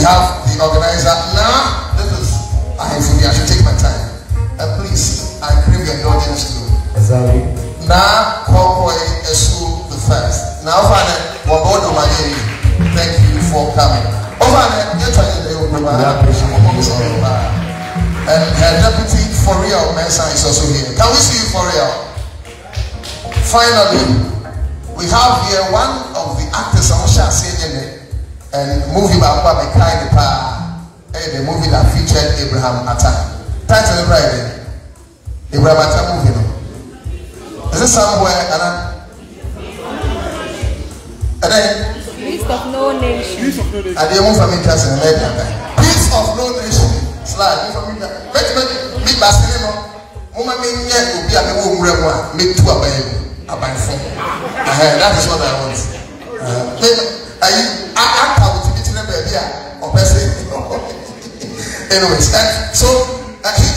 have the organizer. Now, this is I should take my time. Please, I crave your indulgence too. Exactly. Now, KOD the first. Now, thank you for coming. And her deputy for real Mensa is also here. Can we see you for real? Finally, we have here one of the actors on and movie about the movie that featured Abraham Atta. Title right Abraham Atta movie. Is it somewhere? And then Peace of No Nation. Peace of No Nation. And they move from Peace of No Nation. Slide. Move from me Barcelona. Mama me nye obi a me wo nwura mu a me tu abanfo. That is what I want. Aka with me tell baby a opese. Anyways, so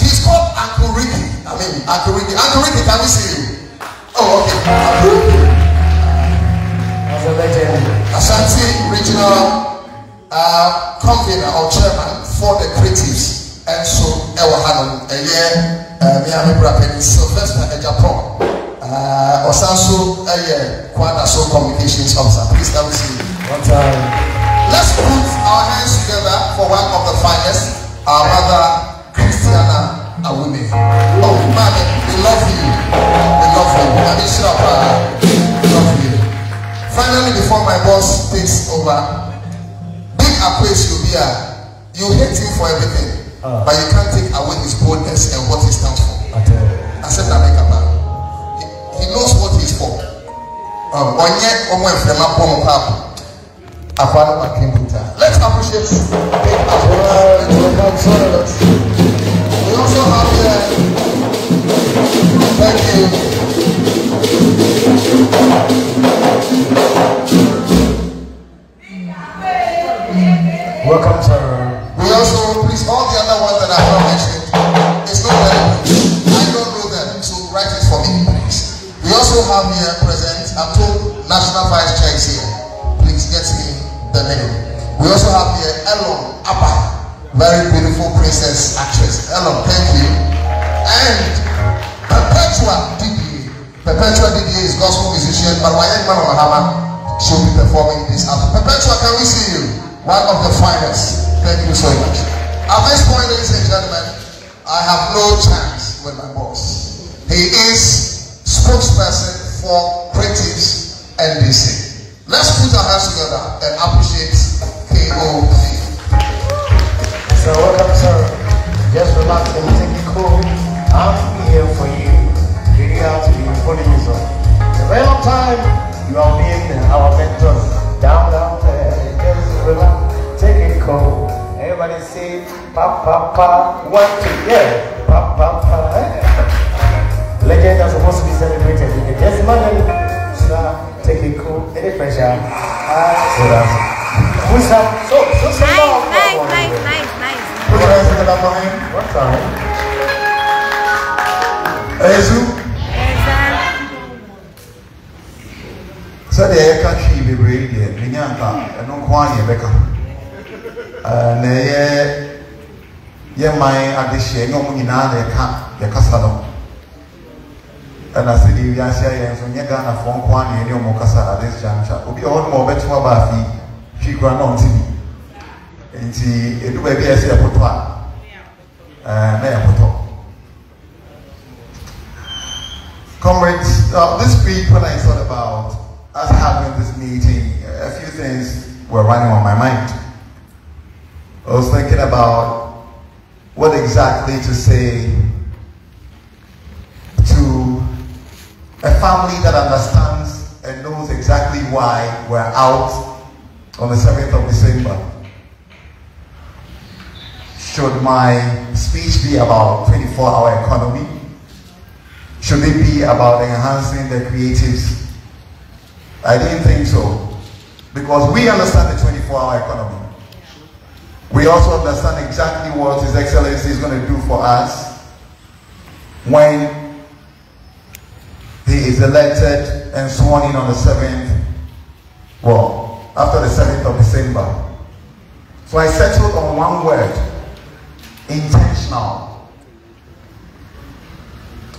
he's called Uncle Ricky. Uncle Ricky. Uncle Ricky, can we see you? Oh, okay. As a legend. Ashanti Regional Convener or Chairman for the Creatives. And so, Ewahanon, a year, Miami Bracken, Sylvester Ejapon, Osanso, a year, Quadaso Communications Officer. Please come see you. One time. Let's put our hands together for one of the finest, our mother, Christiana Awumi. Oh, man, we love you. We love you. We love you. Finally, before my boss takes over, Big KWESI, you hate him for everything, but you can't take away his boldness and what he stands for. I said that he knows what he's for. Let's appreciate Big KWESI. We also have here, thank you. Welcome, sir. We also, please, all the other ones that I have not mentioned, it's not relevant. I don't know them, so write it for me, please. We also have here present, I'm told National Vice Chair is here. Please get me the name. We also have here Elon Abba, very beautiful princess actress. Elon, thank you. And Perpetua DDA. Perpetua DDA is gospel musician, but Mama Mahama, she'll be performing this album. Perpetua, can we see you? One of the finest. Thank you so much. At this point, ladies and gentlemen, I have no chance with my boss. He is spokesperson for Creatives NDC. Let's put our hands together and appreciate KOD. So welcome, sir. Just relax and take it cool. I'm here for you. Really out to be for you, sir. A very long time you have been our mentor. Down there. Relax, take it cool. Everybody say pa pa pa. 1, 2, yeah. Pa pa pa. Legends are supposed to be celebrated. Yes, man. So take it cool. Any pressure? Who's up? So nice. Put your hands together for him. One time. So the country be ready, Minyanka, and no Kwani Becca. My addition, no Munina, the Casano. And I said, if I say, and so Yagana from Kwani and Yomokasa at this juncture, will be all more better Bafi, she ran on TV. And she, it will be a say a putwa. Comrades, this week when I thought about us having this meeting, a few things were running on my mind. I was thinking about what exactly to say to a family that understands and knows exactly why we're out on the 7th of December. Should my speech be about 24-hour economy? Should it be about enhancing the creatives? I didn't think so, because we understand the 24-hour economy. We also understand exactly what His Excellency is going to do for us when he is elected and sworn in on the 7th, well, after the 7th of December. So I settled on one word: intentional.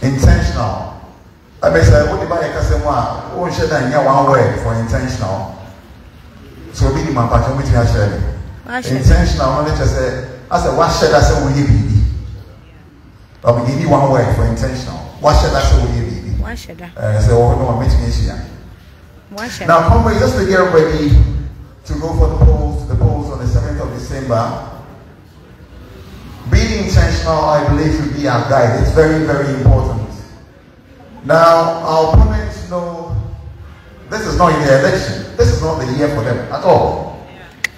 Intentional. I may say, what about a one should one word for intentional. So be my patron with your sharing. Intentional, only just say, I said, what should I say will you be? But we give you one word for intentional. What should I say will you be? What should I? So, oh no, I'm making it. Now, comrades, just to get ready to go for the polls on the 7th of December. Being intentional, I believe, should be our guide. It's very, very important. Now, our opponents know this is not in the election. This is not the year for them at all.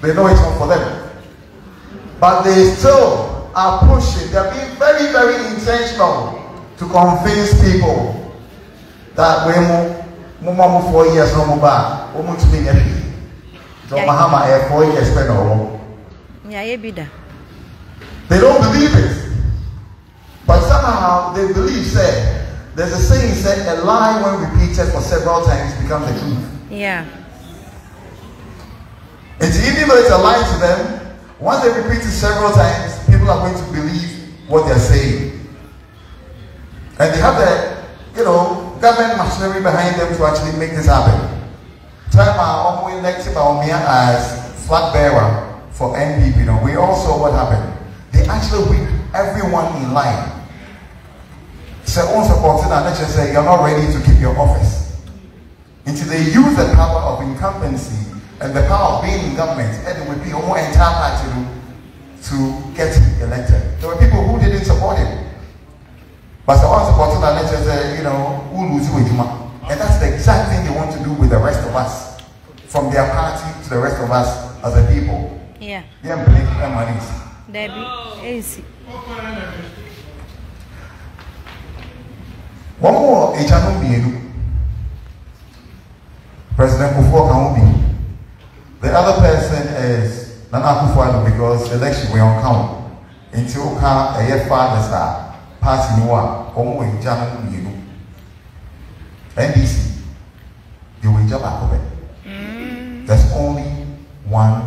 They know it's not for them. But they still are pushing. They're being very, very intentional to convince people that we're 4 years no more back. We're to be happy. So, Mahama, 4 years spent all. They don't believe it. But somehow they believe, say, there's a saying said, a lie when repeated for several times becomes the truth. Yeah. And even though it's a lie to them, once they repeat it several times, people are going to believe what they're saying. And they have the, government machinery behind them to actually make this happen. Time we elected Baumia as flag bearer for NPP. We all saw what happened. They actually whip everyone in line. So on supporting and let's just say you're not ready to keep your office. Until they use the power of incumbency and the power of being in government, and it would be more entire party to get elected. There were people who didn't support him. But so on supporting and let's just say, and that's the exact thing they want to do with the rest of us. From their party to the rest of us as a people. Yeah. Yeah, political monies. One more President Kufuor. The other person is Nana Kufuor because election we on count until a year fathers are passing one NDC. You will jump out of it. There's only one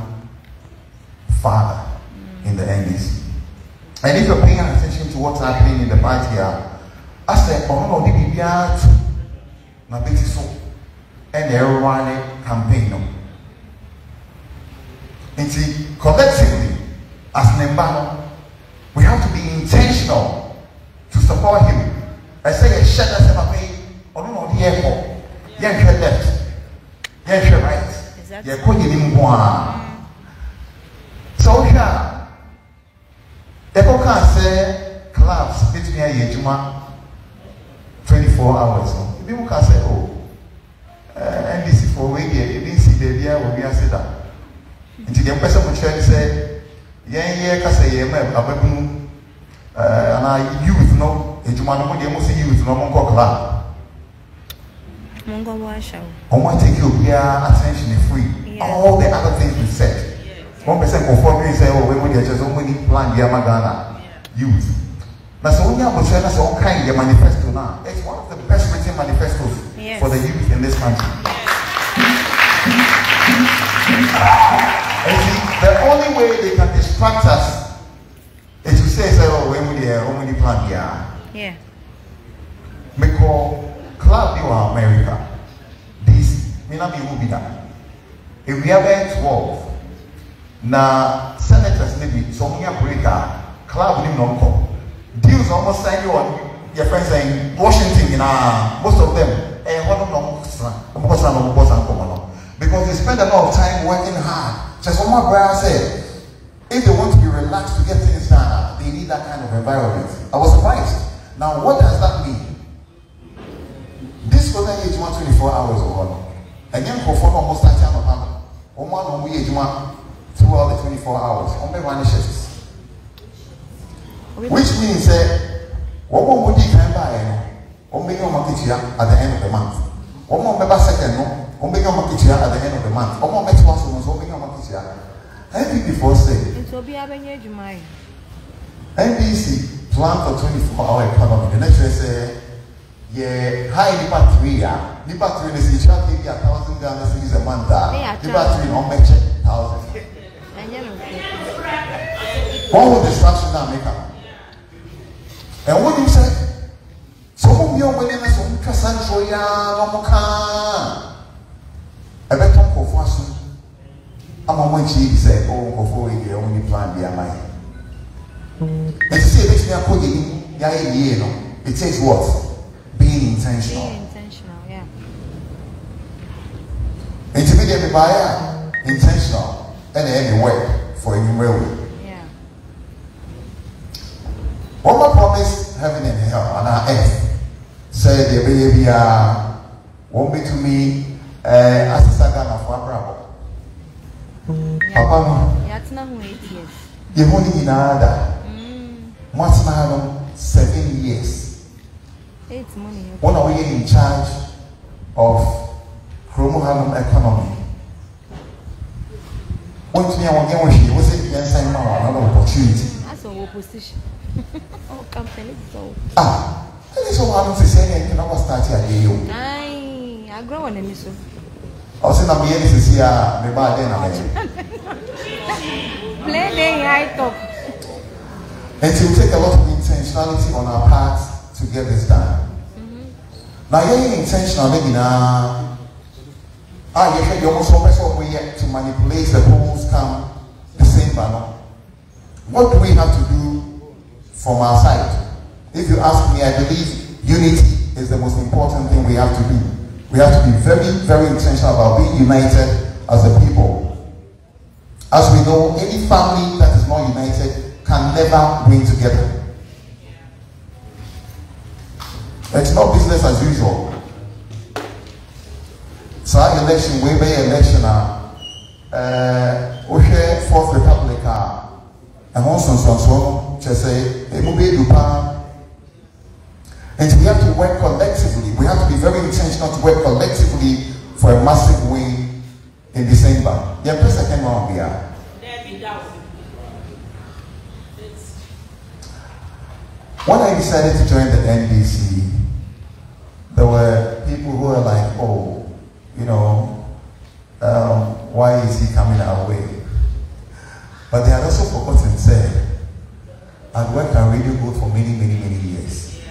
father in the NDC. And if you're paying attention to what's happening in the party here, I said, oh no, the BBR na beti so and everyone campaign no. And collectively, as Nembano, we have to be intentional to support him. I say a shut us up pay, oh no, the airport. Yeah, left. Yeah, right. Yeah, so here, people can say clubs between a 24 hours. People can say, oh, NDC for way there, didn't see the idea when we are said that. Until the person would say, yeah, can say, and I youth no, it's one of the most youth no more club. I want to take your attention free. All the other things we said. 1% conform you say, oh, we will just only plan Yamagana youth. That's only about saying that's all kind of manifesto now. It's one of the best written manifestos for the youth in this country. And see, the only way they can distract us is to say, oh, when we only plan here. Because club you are America. This may not be who be that. If we have 12. Now, senators maybe so many breaker club will not come. Deals almost sign you on your friends saying Washington, most of them, because they spend a lot of time working hard. Just what my brother said, if they want to be relaxed to get things done, they need that kind of environment. I was surprised. Now, what does that mean? This was age 124 hours or one. Again, for almost that time of throughout the 24 hours, only one shifts. Which means that what would you can buy? Only your market here at the end of the month. One more member second, no, only your market here at the end of the month. One more next one was only your market here. NDC before say it will be a NDC plan for 24-hour economy. The next one say, yeah, high Nipa 3 Nipa 3 is each other give you 1,000 Ghana cedis a month. Nipa 3 no make check 1,000. One will distraction now make up. And what you say? Some of you are willing to some Cassandra, Momoka. I bet Tom Kofasu. I'm on when she said, oh, before we only plan the amount. And to say, it makes me a code in it takes what? Being intentional. Being intentional, yeah. And to be the buyer, intentional, and any work for any railway. Yeah. What my promise, heaven and hell, on our earth, said the baby won't be to me as a saga of Abraham. Papa, yeah, it's not 8 years. you're only in another. What's now 7 years? It's money. When are we in charge of chromohanum economy? When to me, I want to get was it against another opportunity? That's our position. Oh, company so. Ah, that is what I'm saying. I never started at you. I grow on a mission. I was in a meeting to see me by then. Play the high top. And it will take a lot of intentionality on our part to get this done. Now, you're intentional, maybe now. You almost always to manipulate the polls come the same banner. What do we have to do from our side? If you ask me, I believe unity is the most important thing we have to do. We have to be very, very intentional about being united as a people. As we know, any family that is not united can never win together. It's not business as usual. So our election, way by election, Fourth Republic, and also just say, and we have to work collectively. We have to be very intentional to work collectively for a massive win in December. Yeah, please second round here. When I decided to join the NDC, there were people who were like, oh, you know, why is he coming our way? But they had also forgotten, said, I'd worked at Radio Gold for many, many, many years.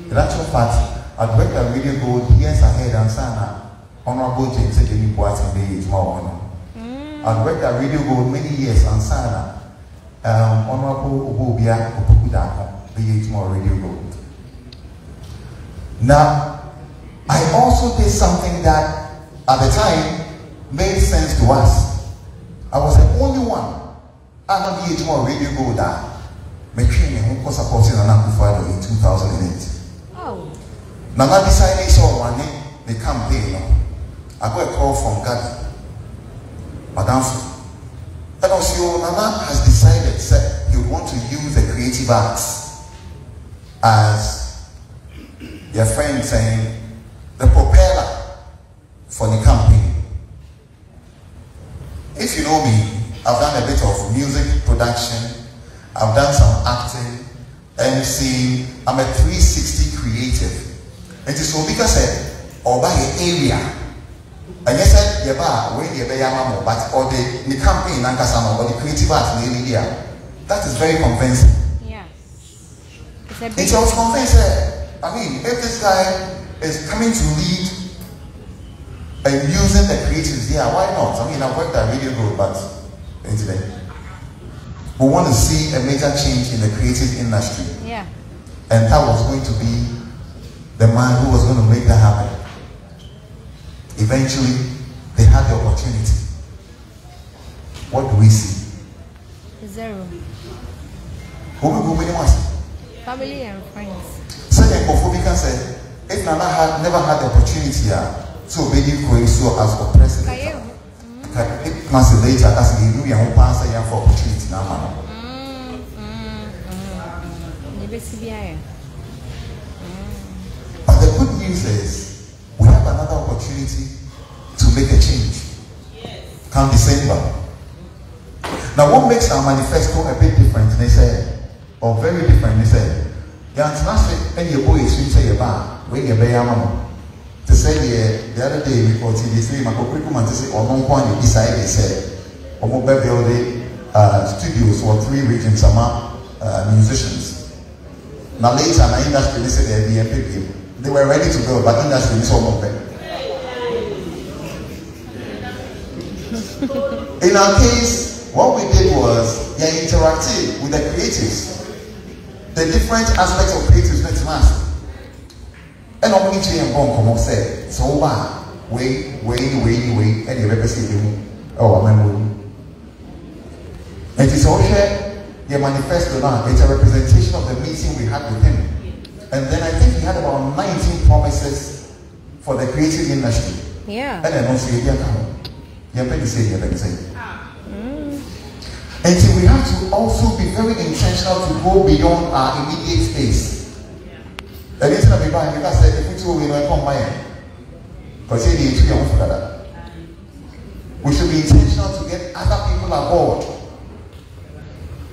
In actual fact, I'd worked at Radio Gold years ahead and Sana, Honorable James said, I'd worked at Radio Gold many years and Sana, Honorable Obobia Opukudako. More Radio Gold. Now, I also did something that at the time made sense to us. I was the only one. I'm not more Radio Gold that McCain was supporting an Afrifa in 2008. Oh. Now, I decided so one day the campaign. I got a call from Gadi, Madam. And also, Nana has decided that he would want to use the creative arts as your friend saying, the propeller for the campaign. If you know me, I've done a bit of music production, I've done some acting, MC, I'm a 360 creative. And so because said, or by an area, and you said, where you but or the campaign, or the creative arts in the area, that is very convincing. It's also convinced, I mean, if this guy is coming to lead and using the creatives, yeah, why not? I mean, I've worked at Radio Gold, but today we want to see a major change in the creative industry. Yeah. And that was going to be the man who was going to make that happen. Eventually, they had the opportunity. What do we see? Zero. Who will be the family and friends. Second, Kofobikan said, if Nana had never had the opportunity here, so maybe so as a president. If Nancy later as he knew your pass for opportunity now. But the good news is we have another opportunity to make a change. Come December. Now what makes our manifesto a bit different, they say, or very different, they say, and your boy is say about when you're to say the other day before TV3, my curriculum to say, or no point you decide, they said, or more baby all day, studios for 3 regions among musicians. Now later, my industry said they were ready to go, but industry is all open. In our case, what we did was interactive with the creatives. The different aspects of creatives next month. And I'm going to come say, so wait, and you represent him. Oh, I'm and it's all share the manifesto now. It's a representation of the meeting we had with him. And then I think he had about 19 promises for the creative industry. Yeah. And then also and so we have to also be very intentional to go beyond our immediate space. And it's not about because if we do we know come by because we should be intentional to get other people aboard.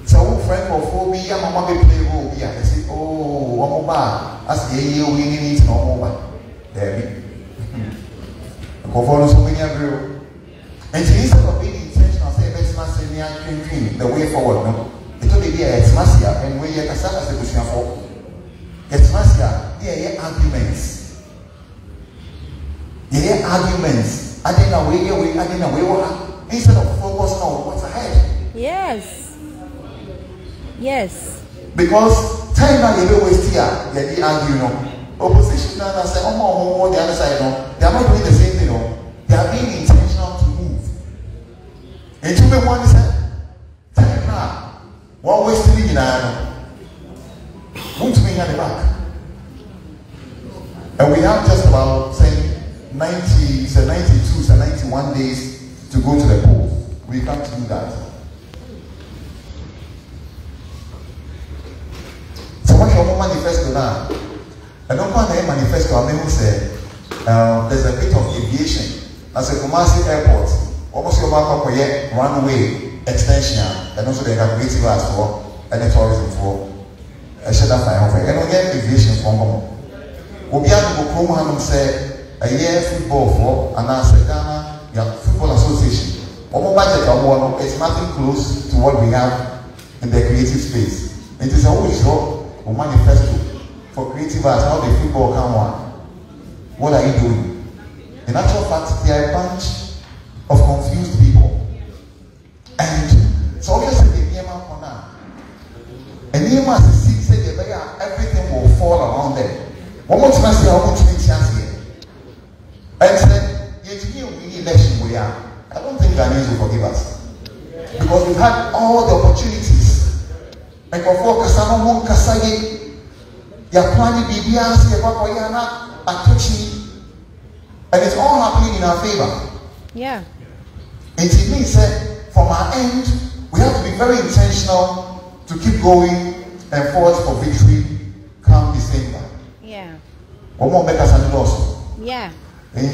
So friend or phobia, mama be play role here. They say, oh, one more bar. As we need no more. There we go for so many girl. And instead of being intentional, say let's not say me and dream the way forward. No, it will be a smasia and we get a set as a question for. It's smasia. Yeah, arguments. Yeah, arguments. I didn't know instead of focusing on what's ahead. Yes. Yes. Because time now you waste here, they argue, opposition now say, oh, the other side, they are not doing the same thing, they are being intentional to move. And to me, one is time now, one wasting in an move to me at the back. And we have just about, say, 92, 91 days to go to the polls. We can't do that. Manifesto now. I don't want to manifesto. I mean, say there's a bit of aviation. As a commercial airport, almost your back runway extension, and also they have creative arts for and the tourism for a shed of fire. And we get aviation from home. Obian will come and say a year football for and I say Ghana Football Association. Our budget is nothing close to what we have in the creative space. It is always so. Manifesto for creative arts, how the football can one. What are you doing? In actual fact, they are a bunch of confused people. And so obviously the Niema Kona. And Niema said everything will fall around them. One more time, I want to make chance here. And said, we election we are. I don't think Ghanaians will forgive us. Because we've had all the opportunities. And for Kasano Mon Kasaye, you're planning BBS, and it's all happening in our favor. Yeah. And it means that from our end, we have to be very intentional to keep going and forge for victory come December. Yeah. One more better than also. Yeah. And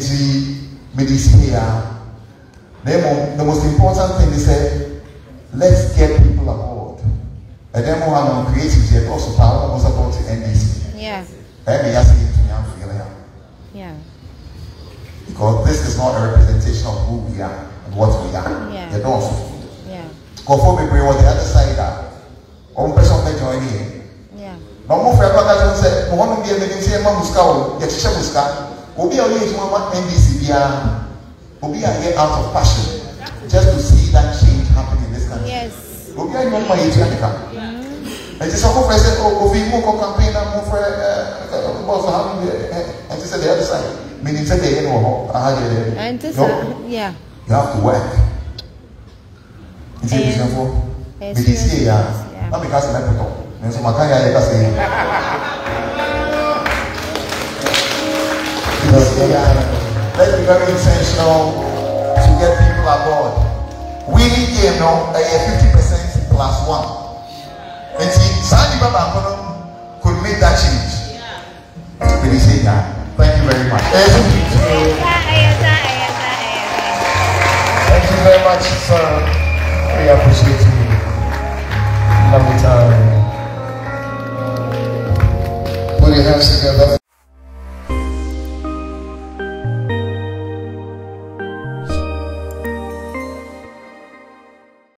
the most important thing is that let's get people aboard. And then we have on creativity and also power was about the NDC. Yeah. Yeah. Because this is not a representation of who we are and what we are. Yeah. They don't. Yeah. Conform me what the other side are. One person may join in. Yeah. No more for a say, one of the evidence Mamuska, the Chichamuska, will be only one NDC, will be a year out of passion just to see that change happen in this country. Yes. Will be a young man in and it's a whole president of the campaign and more for and she said the other side. Meaning that they know yeah. You have to work. It's a reason for BDC, not because of that. And so Makaya is saying let's be very intentional to get people aboard. We need here now a 50% plus one. And see, Sandy Baba could make that change. BDC, thank you very much. Thank you very much, sir. We appreciate you. Lovely time. Put your hands together.